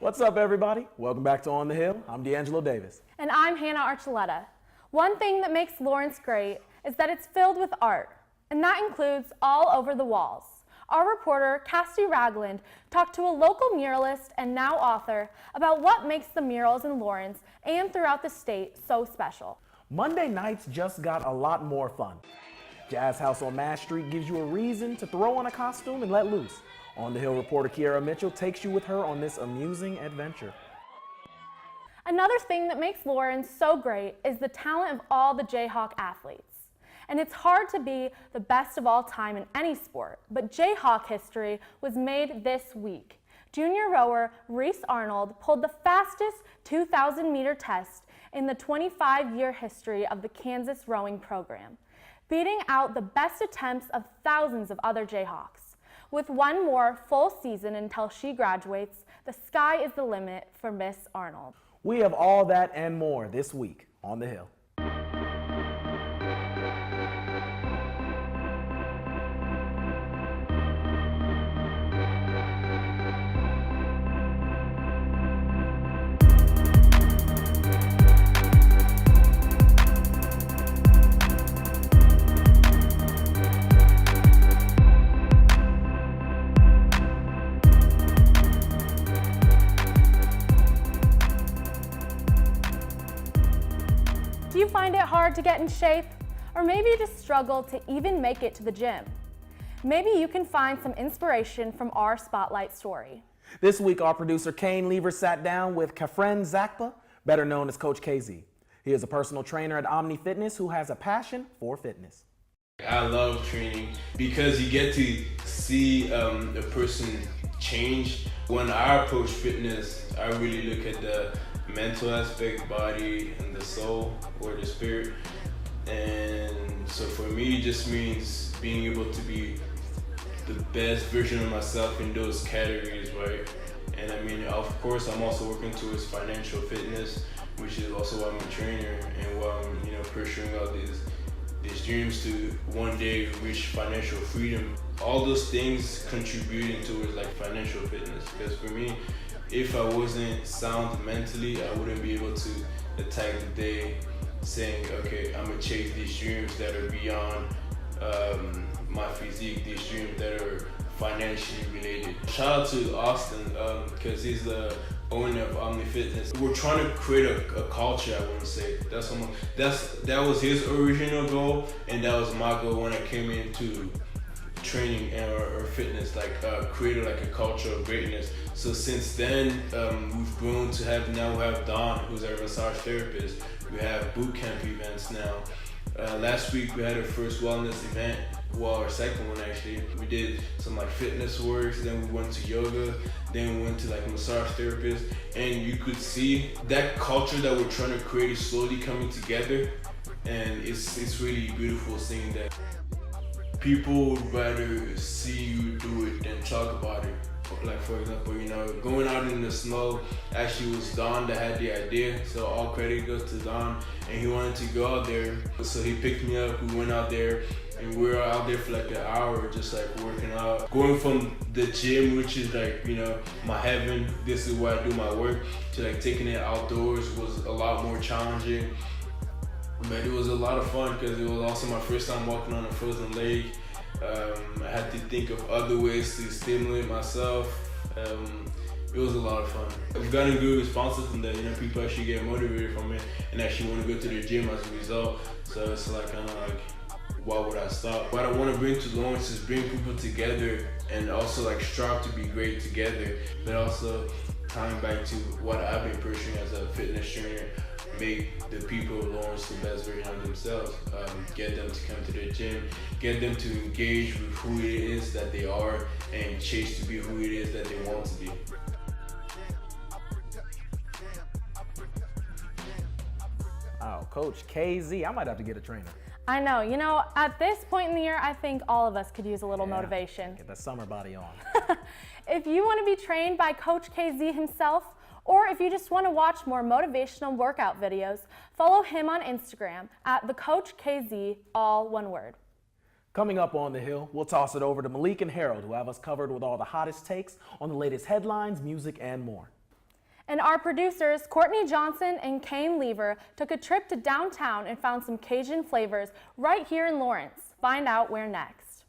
What's up, everybody? Welcome back to On the Hill. I'm Deangelo Davis. And I'm Hannah Archuleta. One thing that makes Lawrence great is that it's filled with art, and that includes all over the walls. Our reporter, Cassidy Ragland, talked to a local muralist and now author about what makes the murals in Lawrence and throughout the state so special. Monday nights just got a lot more fun. Jazz House on Mass Street gives you a reason to throw on a costume and let loose. On the Hill reporter Kierra Mitchell takes you with her on this amusing adventure. Another thing that makes Lawrence so great is the talent of all the Jayhawk athletes. And it's hard to be the best of all time in any sport, but Jayhawk history was made this week. Junior rower Reese Arnold pulled the fastest 2,000-meter test in the 25-year history of the Kansas rowing program, beating out the best attempts of thousands of other Jayhawks. With one more full season until she graduates, the sky is the limit for Miss Arnold. We have all that and more this week on the Hill. Do you find it hard to get in shape? Or maybe you just struggle to even make it to the gym? Maybe you can find some inspiration from our Spotlight story. This week, our producer Cain Lever sat down with Kafren Zakpa, better known as Coach KZ. He is a personal trainer at Omni Fitness who has a passion for fitness. I love training because you get to see a person change. When I approach fitness, I really look at the mental aspect, body, and the soul or the spirit. And so for me, it just means being able to be the best version of myself in those categories, right? And I mean, of course, I'm also working towards financial fitness, which is also why I'm a trainer and why I'm, pursuing all these dreams to one day reach financial freedom. All those things contributing towards like financial fitness. Because for me, if I wasn't sound mentally, I wouldn't be able to attack the day saying, okay, I'm gonna chase these dreams that are beyond my physique, these dreams that are financially related. Shout out to Austin, because he's the owner of Omni Fitness. We're trying to create a culture, I want to say. That was his original goal, and that was my goal when I came into training or fitness, created like a culture of greatness. So since then, we've grown to we have Dawn, who's our massage therapist. We have boot camp events now. Last week we had our first wellness event, our second one actually. We did some fitness works, then we went to yoga, then we went to massage therapists, and you could see that culture that we're trying to create is slowly coming together, and it's really beautiful seeing that. People would rather see you do it than talk about it. Like for example, going out in the snow actually was Don that had the idea, so all credit goes to Don, and he wanted to go out there. So he picked me up, we went out there, and we were out there for an hour just working out. Going from the gym, which is my heaven, this is where I do my work, to taking it outdoors was a lot more challenging. But it was a lot of fun because it was also my first time walking on a frozen lake. I had to think of other ways to stimulate myself. It was a lot of fun. I've gotten good responses from that. People actually get motivated from it and actually want to go to the gym as a result. So it's why would I stop? What I want to bring to Lawrence is bring people together and also strive to be great together, but also tying back to what I've been pursuing as a fitness trainer, make the people of Lawrence the best version of themselves, get them to come to the gym, get them to engage with who it is that they are and chase to be who it is that they want to be. Oh, Coach KZ, I might have to get a trainer. I know, at this point in the year, I think all of us could use a little motivation. Get that summer body on. If you want to be trained by Coach KZ himself, or if you just want to watch more motivational workout videos, follow him on Instagram at @thecoachkz, all one word. Coming up on the Hill, we'll toss it over to Malik and Harold, who have us covered with all the hottest takes on the latest headlines, music, and more. And our producers, Courtney Johnson and Cain Lever, took a trip to downtown and found some Cajun flavors right here in Lawrence. Find out where next.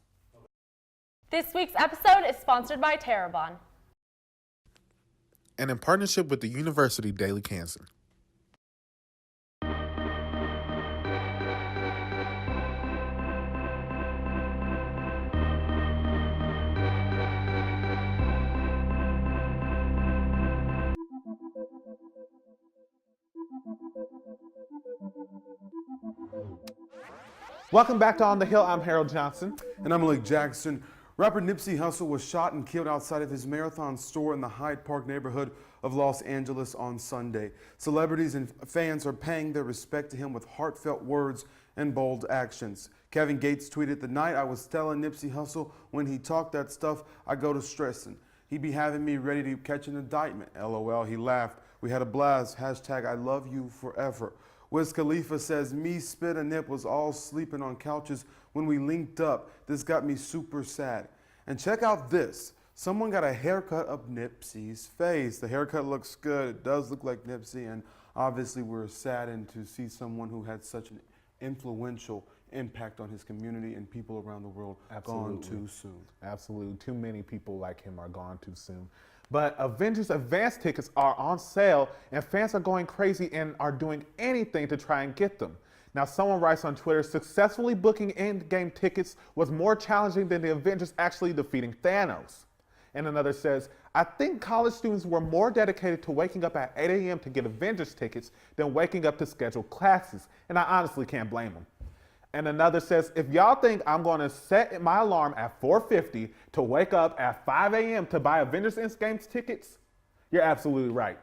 This week's episode is sponsored by Terrebonne. And in partnership with the University Daily Cancer. Welcome back to On the Hill. I'm Harold Johnson. And I'm Malik Jackson. Rapper Nipsey Hussle was shot and killed outside of his Marathon store in the Hyde Park neighborhood of Los Angeles on Sunday. Celebrities and fans are paying their respect to him with heartfelt words and bold actions. Kevin Gates tweeted, "The night I was telling Nipsey Hussle when he talked that stuff, I go to stressing. He be having me ready to catch an indictment. LOL, he laughed. We had a blast. Hashtag I love you forever." Wiz Khalifa says, "Me, Spit, and Nip was all sleeping on couches when we linked up. This got me super sad." And check out this. Someone got a haircut of Nipsey's face. The haircut looks good. It does look like Nipsey. And obviously we're saddened to see someone who had such an influential impact on his community and people around the world gone too soon. Absolutely. Too many people like him are gone too soon. But Avengers Advance tickets are on sale, and fans are going crazy and are doing anything to try and get them. Now, someone writes on Twitter, successfully booking Endgame tickets was more challenging than the Avengers actually defeating Thanos. And another says, I think college students were more dedicated to waking up at 8 a.m. to get Avengers tickets than waking up to scheduled classes, and I honestly can't blame them. And another says, if y'all think I'm going to set my alarm at 4:50 to wake up at 5 a.m. to buy Avengers Endgame tickets, you're absolutely right.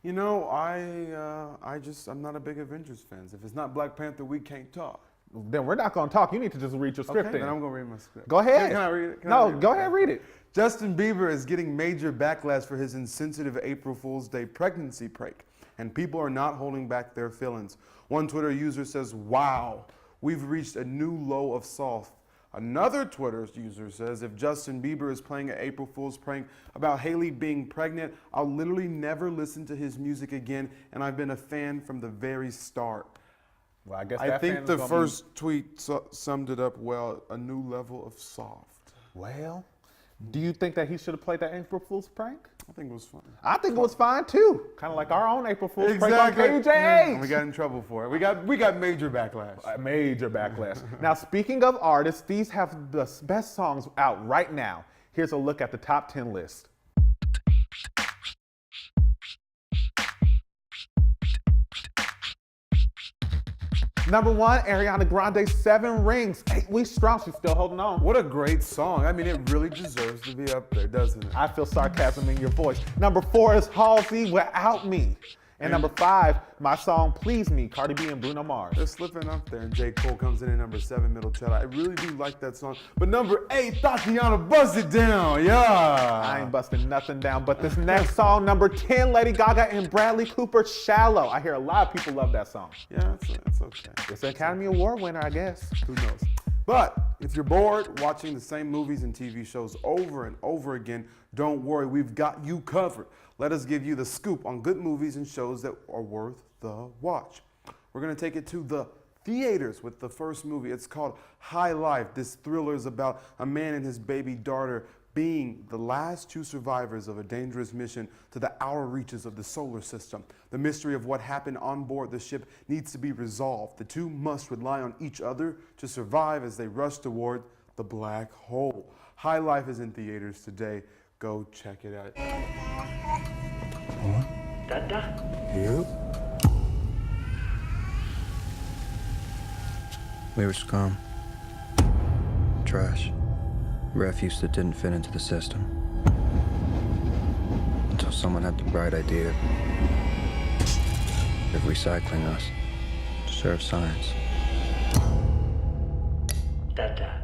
You know, I'm not a big Avengers fan. If it's not Black Panther, we can't talk. Then we're not going to talk. You need to just read your script. Okay, then I'm going to read my script. Go ahead. Can I read it? Go ahead, read it. Justin Bieber is getting major backlash for his insensitive April Fool's Day pregnancy prank, and people are not holding back their feelings. One Twitter user says, "Wow, we've reached a new low of soft." Another Twitter user says, if Justin Bieber is playing an April Fool's prank about Hailey being pregnant, I'll literally never listen to his music again, and I've been a fan from the very start. Well, I guess I think the first tweet summed it up well, a new level of soft. Well, do you think that he should have played that April Fool's prank? I think it was fun. I think it was fine too. Kind of like our own April Fool's prank on KJH. And we got in trouble for it. We got major backlash. Major backlash. Now, speaking of artists, these have the best songs out right now. Here's a look at the top 10 list. Number 1, Ariana Grande, 7 Rings. 8 weeks strong, she's still holding on. What a great song. I mean, it really deserves to be up there, doesn't it? I feel sarcasm in your voice. Number 4 is Halsey, Without Me. And number 5, my song Please Me, Cardi B and Bruno Mars. They're slipping up there, and J. Cole comes in at number 7, Middle Child. I really do like that song. But number 8, Tatiana, Bust It Down, yeah. I ain't busting nothing down, but this next song, number 10, Lady Gaga and Bradley Cooper, Shallow. I hear a lot of people love that song. Yeah, it's okay. It's an Academy Award winner, I guess. Who knows? But if you're bored watching the same movies and TV shows over and over again, don't worry, we've got you covered. Let us give you the scoop on good movies and shows that are worth the watch. We're gonna take it to the theaters with the first movie. It's called High Life. This thriller is about a man and his baby daughter being the last 2 survivors of a dangerous mission to the outer reaches of the solar system. The mystery of what happened on board the ship needs to be resolved. The 2 must rely on each other to survive as they rush toward the black hole. High Life is in theaters today. Go check it out. Dada? You? We were scum. Trash. Refuse that didn't fit into the system. Until someone had the bright idea of recycling us to serve science. Dada.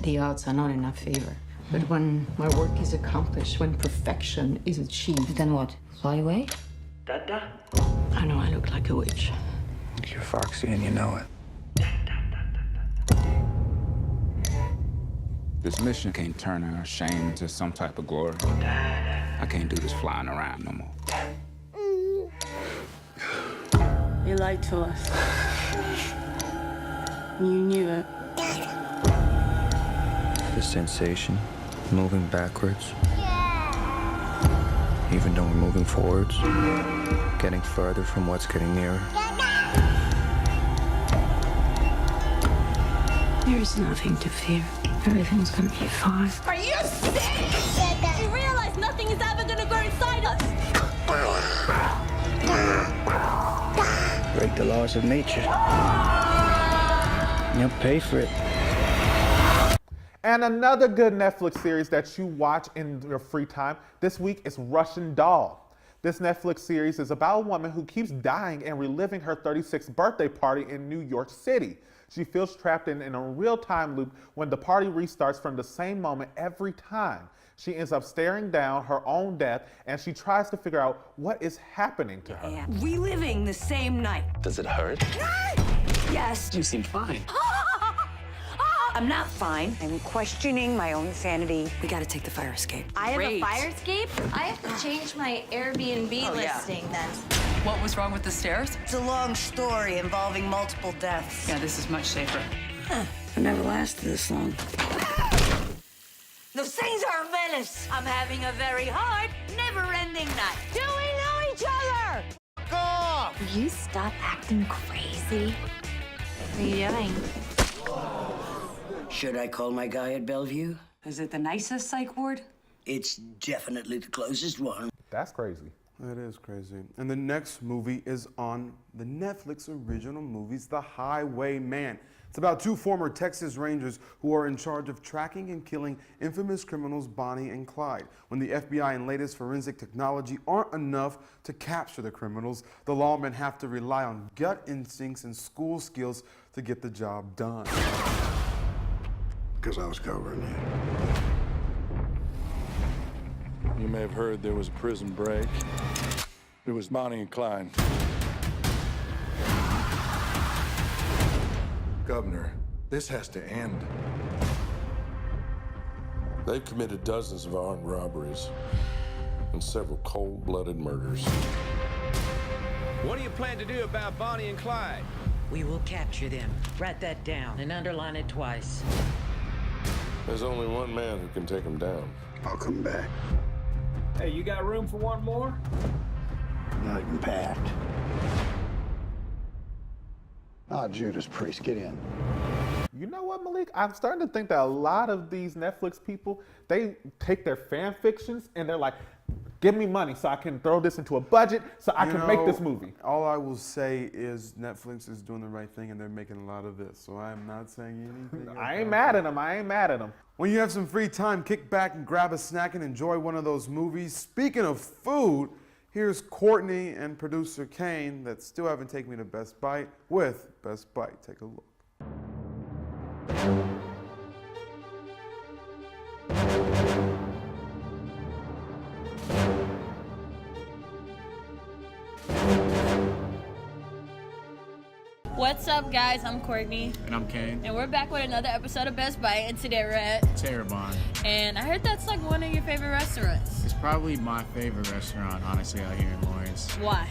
The odds are not in our favor. But when my work is accomplished, when perfection is achieved... Then what? Fly away? Dada? I know I look like a witch. You're foxy and you know it. This mission can't turn our shame into some type of glory. I can't do this flying around no more. You lied to us. You knew it. The sensation, moving backwards. Even though we're moving forwards, getting further from what's getting nearer. There's nothing to fear. Everything's gonna be fine. Are you sick? You realize nothing is ever gonna grow inside us. Break the laws of nature. You'll pay for it. And another good Netflix series that you watch in your free time this week is Russian Doll. This Netflix series is about a woman who keeps dying and reliving her 36th birthday party in New York City. She feels trapped in a real-time loop when the party restarts from the same moment every time. She ends up staring down her own death, and she tries to figure out what is happening to her. Reliving the same night. Does it hurt? Yes. You seem fine. I'm not fine. I'm questioning my own sanity. We gotta take the fire escape. I have a fire escape? I have to change my Airbnb listing then. What was wrong with the stairs? It's a long story involving multiple deaths. Yeah, this is much safer. I never lasted this long. Those things are a menace. I'm having a very hard, never-ending night. Do we know each other? Will you stop acting crazy? What are you doing? Should I call my guy at Bellevue? Is it the nicest psych ward? It's definitely the closest one. That's crazy. That is crazy. And the next movie is on the Netflix original movies, The Highwayman. It's about two former Texas Rangers who are in charge of tracking and killing infamous criminals Bonnie and Clyde. When the FBI and latest forensic technology aren't enough to capture the criminals, the lawmen have to rely on gut instincts and school skills to get the job done. Because I was covering you. You may have heard there was a prison break. It was Bonnie and Clyde. Governor, this has to end. They've committed dozens of armed robberies and several cold-blooded murders. What do you plan to do about Bonnie and Clyde? We will capture them. Write that down and underline it twice. There's only one man who can take them down. I'll come back. Hey, you got room for one more? Not even packed. Ah, Judas Priest, get in. You know what, Malik? I'm starting to think that a lot of these Netflix people, they take their fan fictions and they're like, give me money so I can throw this into a budget so I can make this movie. All I will say is Netflix is doing the right thing and they're making a lot of this. So I'm not saying anything. I ain't mad at them. I ain't mad at them. When you have some free time, kick back and grab a snack and enjoy one of those movies. Speaking of food, here's Courtney and producer Cain that still haven't taken me to Best Bite with Best Bite. Take a look. What's up, guys? I'm Courtney. And I'm Cain. And we're back with another episode of Best Bite, and today we're at Terrebonne. And I heard that's like one of your favorite restaurants. It's probably my favorite restaurant, honestly, out here in Lawrence. Why?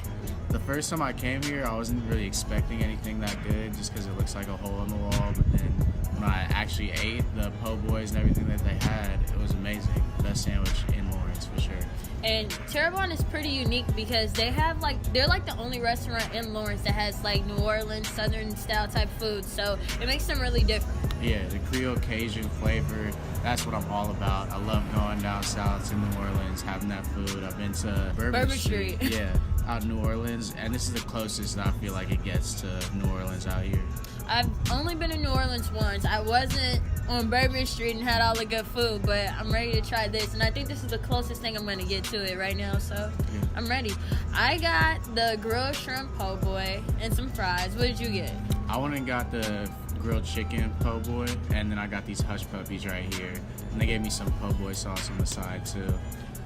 The first time I came here, I wasn't really expecting anything that good just because it looks like a hole in the wall. But then when I actually ate the po' boys and everything that they had, it was amazing. Best sandwich in Lawrence, for sure. And Terrebonne is pretty unique because they're like the only restaurant in Lawrence that has like New Orleans, Southern style type food. So it makes them really different. Yeah, the Creole Cajun flavor, that's what I'm all about. I love going down south to New Orleans, having that food. I've been to Bourbon Street. Yeah, out in New Orleans, and this is the closest that I feel like it gets to New Orleans out here. I've only been to New Orleans once. I wasn't on Bourbon Street and had all the good food, but I'm ready to try this. And I think this is the closest thing I'm going to get to it right now, so I'm ready. I got the grilled shrimp po' boy and some fries. What did you get? I went and got the grilled chicken po' boy, and then I got these hush puppies right here. And they gave me some po' boy sauce on the side, too.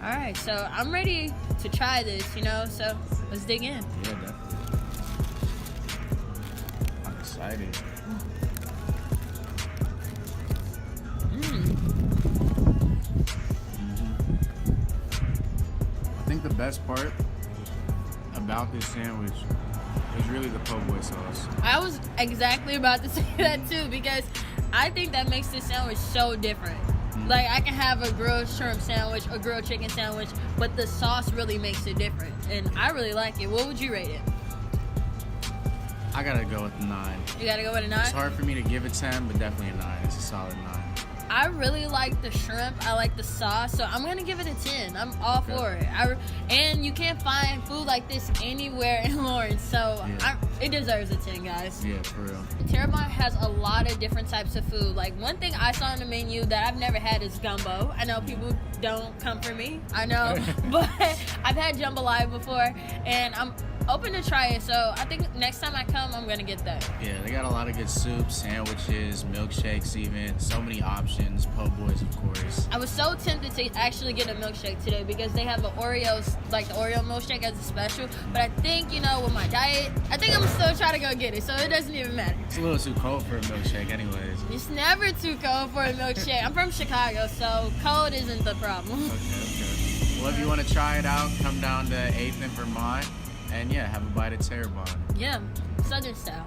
All right, so I'm ready to try this, so let's dig in. Yeah, definitely. I'm excited. best part about this sandwich is really the po' boy sauce. I was exactly about to say that too, because I think that makes this sandwich so different. Like, I can have a grilled shrimp sandwich, a grilled chicken sandwich, but the sauce really makes it different. And I really like it. What would you rate it? I gotta go with a 9. You gotta go with a 9? It's hard for me to give it 10, but definitely a 9. It's a solid 9. I really like the shrimp. I like the sauce, so I'm gonna give it a 10. I'm all for it. And you can't find food like this anywhere in Lawrence, so it deserves a 10, guys. Yeah, for real. Terrebonne has a lot of different types of food. Like, one thing I saw on the menu that I've never had is gumbo. I know people don't come for me, I know, but I've had jambalaya before, and I'm open to try it, so I think next time I come, I'm gonna get that. Yeah, they got a lot of good soups, sandwiches, milkshakes even, so many options, po' boys of course. I was so tempted to actually get a milkshake today because they have the Oreos, like the Oreo milkshake as a special, but I think, you know, with my diet, I think I'm still trying to go get it, so it doesn't even matter. It's a little too cold for a milkshake anyways. It's never too cold for a milkshake. I'm from Chicago, so cold isn't the problem. Okay. Well, if you want to try it out, come down to 8th and Vermont. And yeah, have a bite at Terrebonne. Yeah, Southern style.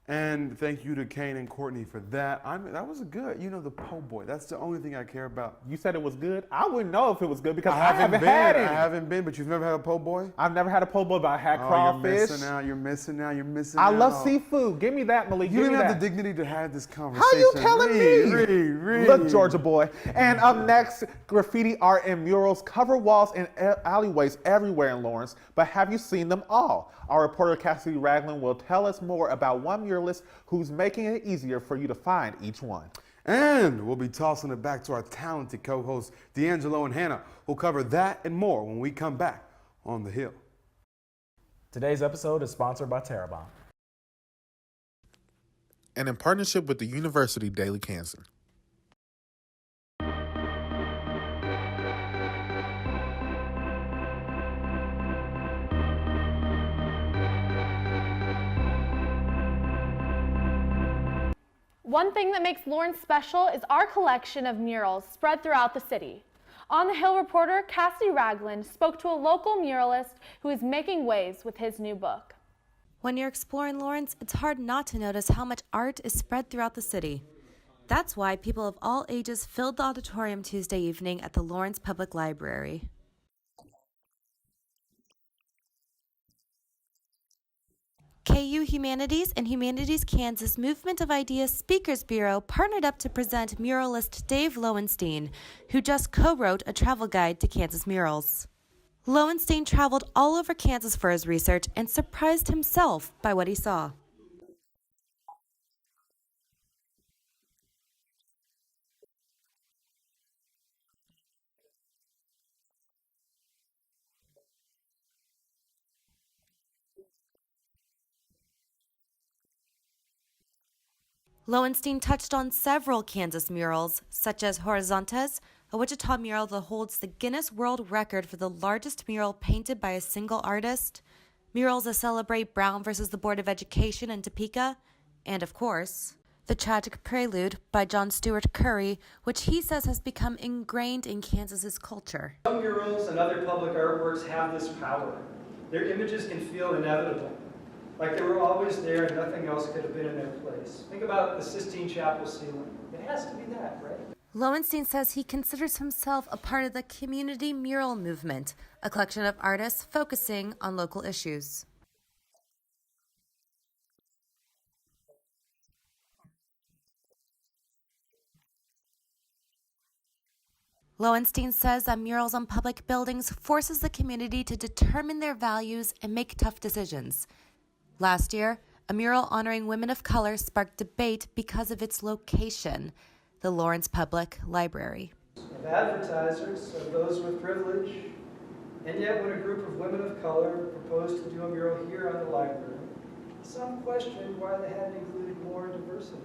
And thank you to Cain and Courtney for that. That was good. You know, the po' boy. That's the only thing I care about. You said it was good? I wouldn't know if it was good because I haven't had it. I haven't been, but you've never had a po' boy? I've never had a po' boy, but I had crawfish. You're missing out. I love seafood. Give me that, Malik. You Give don't me have that. the dignity to have this conversation. How you telling me? Read. Look, Georgia boy. And up next, graffiti art and murals cover walls and alleyways everywhere in Lawrence, but have you seen them all? Our reporter Cassidy Ragland will tell us more about one muralist who's making it easier for you to find each one. And we'll be tossing it back to our talented co-hosts, Deangelo and Hannah, who'll cover that and more when we come back on The Hill. Today's episode is sponsored by Terrebonne. And in partnership with the University Daily Cancer. One thing that makes Lawrence special is our collection of murals spread throughout the city. On the Hill reporter, Cassidy Ragland spoke to a local muralist who is making waves with his new book. When you're exploring Lawrence, it's hard not to notice how much art is spread throughout the city. That's why people of all ages filled the auditorium Tuesday evening at the Lawrence Public Library. KU Humanities and Humanities Kansas Movement of Ideas Speakers Bureau partnered up to present muralist Dave Lowenstein, who just co-wrote a travel guide to Kansas murals. Lowenstein traveled all over Kansas for his research and surprised himself by what he saw. Lowenstein touched on several Kansas murals, such as Horizontes, a Wichita mural that holds the Guinness World Record for the largest mural painted by a single artist, murals that celebrate Brown versus the Board of Education in Topeka, and of course, The Tragic Prelude by John Stewart Curry, which he says has become ingrained in Kansas's culture. Some murals and other public artworks have this power. Their images can feel inevitable, like they were always there and nothing else could have been in their place. Think about the Sistine Chapel ceiling. It has to be that, right? Lowenstein says he considers himself a part of the community mural movement, a collection of artists focusing on local issues. Lowenstein says that murals on public buildings forces the community to determine their values and make tough decisions. Last year, a mural honoring women of color sparked debate because of its location, the Lawrence Public Library. Of advertisers, of those with privilege, and yet when a group of women of color proposed to do a mural here on the library, some questioned why they hadn't included more diversity.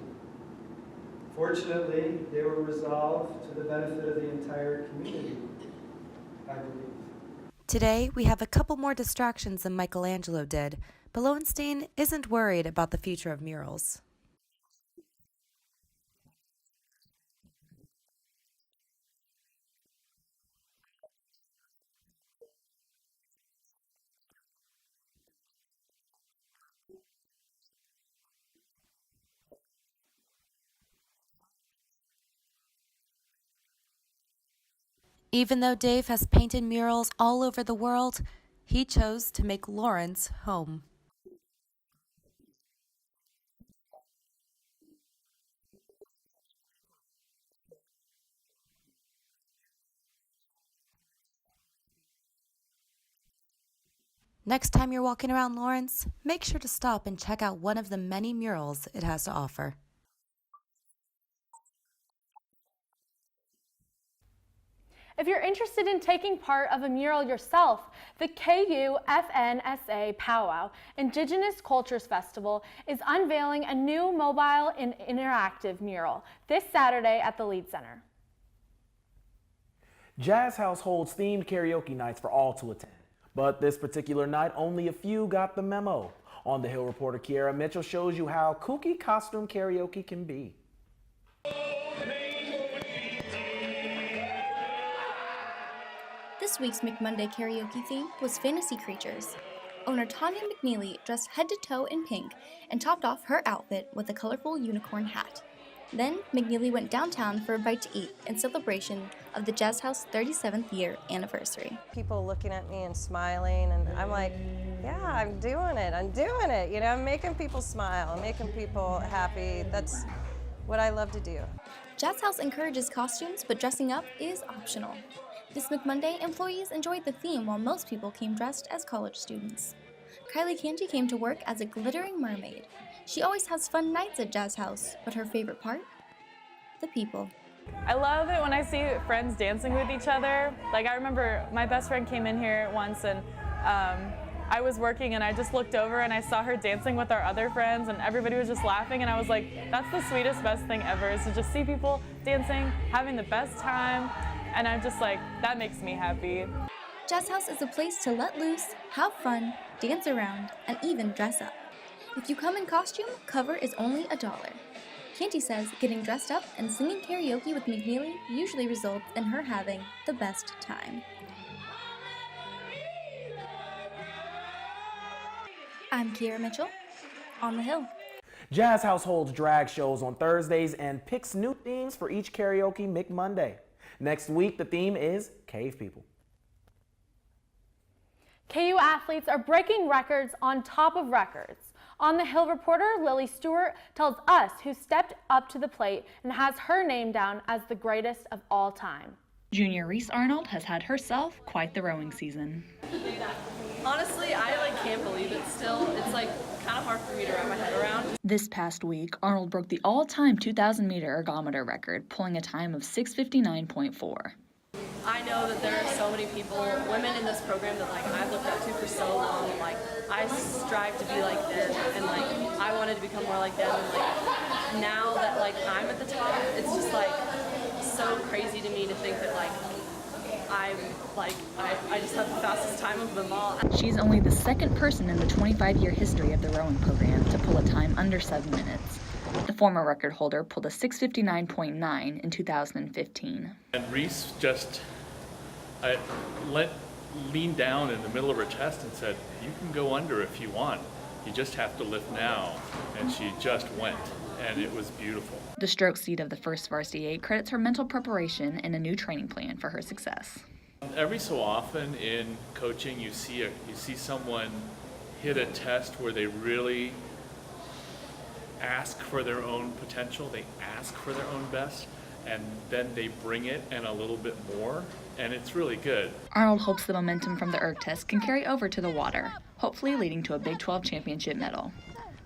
Fortunately, they were resolved to the benefit of the entire community, I believe. Today, we have a couple more distractions than Michelangelo did, but Lowenstein isn't worried about the future of murals. Even though Dave has painted murals all over the world, he chose to make Lawrence home. Next time you're walking around Lawrence, make sure to stop and check out one of the many murals it has to offer. If you're interested in taking part of a mural yourself, the KU FNSA Powwow Indigenous Cultures Festival is unveiling a new mobile and interactive mural this Saturday at the Lead Center. Jazz House holds themed karaoke nights for all to attend. But this particular night, only a few got the memo. On the Hill reporter Kierra Mitchell shows you how kooky costume karaoke can be. This week's McMonday karaoke theme was fantasy creatures. Owner Tanya McNeely dressed head to toe in pink and topped off her outfit with a colorful unicorn hat. Then, McNeely went downtown for a bite to eat in celebration of the Jazz House 37th year anniversary. People looking at me and smiling, and I'm like, yeah, I'm doing it, you know, I'm making people smile, I'm making people happy. That's what I love to do. Jazz House encourages costumes, but dressing up is optional. This McMonday, employees enjoyed the theme while most people came dressed as college students. Kylie Canty came to work as a glittering mermaid. She always has fun nights at Jazz House, but her favorite part? The people. I love it when I see friends dancing with each other. Like, I remember my best friend came in here once, and I was working, and I just looked over and I saw her dancing with our other friends, and everybody was just laughing, and I was like, that's the sweetest, best thing ever, is to just see people dancing, having the best time, and I'm just like, that makes me happy. Jazz House is a place to let loose, have fun, dance around, and even dress up. If you come in costume, cover is only $1. Canty says getting dressed up and singing karaoke with McNeely usually results in her having the best time. I'm Kierra Mitchell, on the Hill. Jazz House holds drag shows on Thursdays and picks new themes for each karaoke McMonday. Next week, the theme is Cave People. KU athletes are breaking records on top of records. On the Hill reporter, Lilly Stewart tells us who stepped up to the plate and has her name down as the greatest of all time. Junior Reese Arnold has had herself quite the rowing season. Honestly, I can't believe it still. It's kind of hard for me to wrap my head around. This past week, Arnold broke the all-time 2,000-meter ergometer record, pulling a time of 6:59.4. I know that there are so many people, women in this program that I've looked up to for so long. I strive to be like them, and I wanted to become more like them. And now that I'm at the top, it's just so crazy to me to think that I just have the fastest time of them all. She's only the second person in the 25-year history of the rowing program to pull a time under 7 minutes. The former record holder pulled a 6:59.9 in 2015. And Reese just leaned down in the middle of her chest and said, "You can go under if you want. You just have to lift now." And she just went, and it was beautiful. The stroke seat of the first varsity 8 credits her mental preparation and a new training plan for her success. Every so often in coaching, you see someone hit a test where they really ask for their own potential, they ask for their own best, and then they bring it and a little bit more, and it's really good. Arnold hopes the momentum from the erg test can carry over to the water, hopefully leading to a Big 12 championship medal.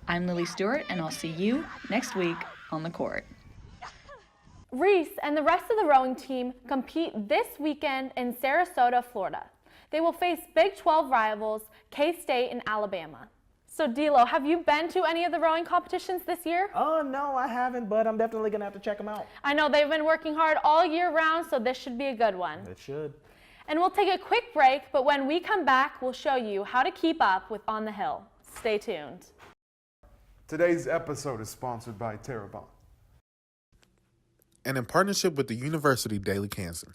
I'm Lilly Stewart, and I'll see you next week on the court. Reese and the rest of the rowing team compete this weekend in Sarasota, Florida. They will face Big 12 rivals K-State and Alabama. So, Deangelo, have you been to any of the rowing competitions this year? No, I haven't, but I'm definitely going to have to check them out. I know they've been working hard all year round, so this should be a good one. It should. And we'll take a quick break, but when we come back, we'll show you how to keep up with On the Hill. Stay tuned. Today's episode is sponsored by Terrebonne. And in partnership with the University Daily Cancer.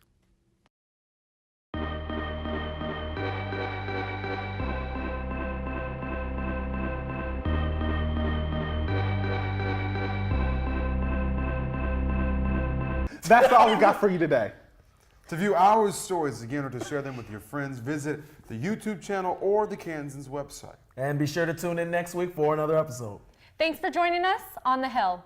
That's all we got for you today. To view our stories again or to share them with your friends, visit the YouTube channel or the Kansans website. And be sure to tune in next week for another episode. Thanks for joining us on The Hill.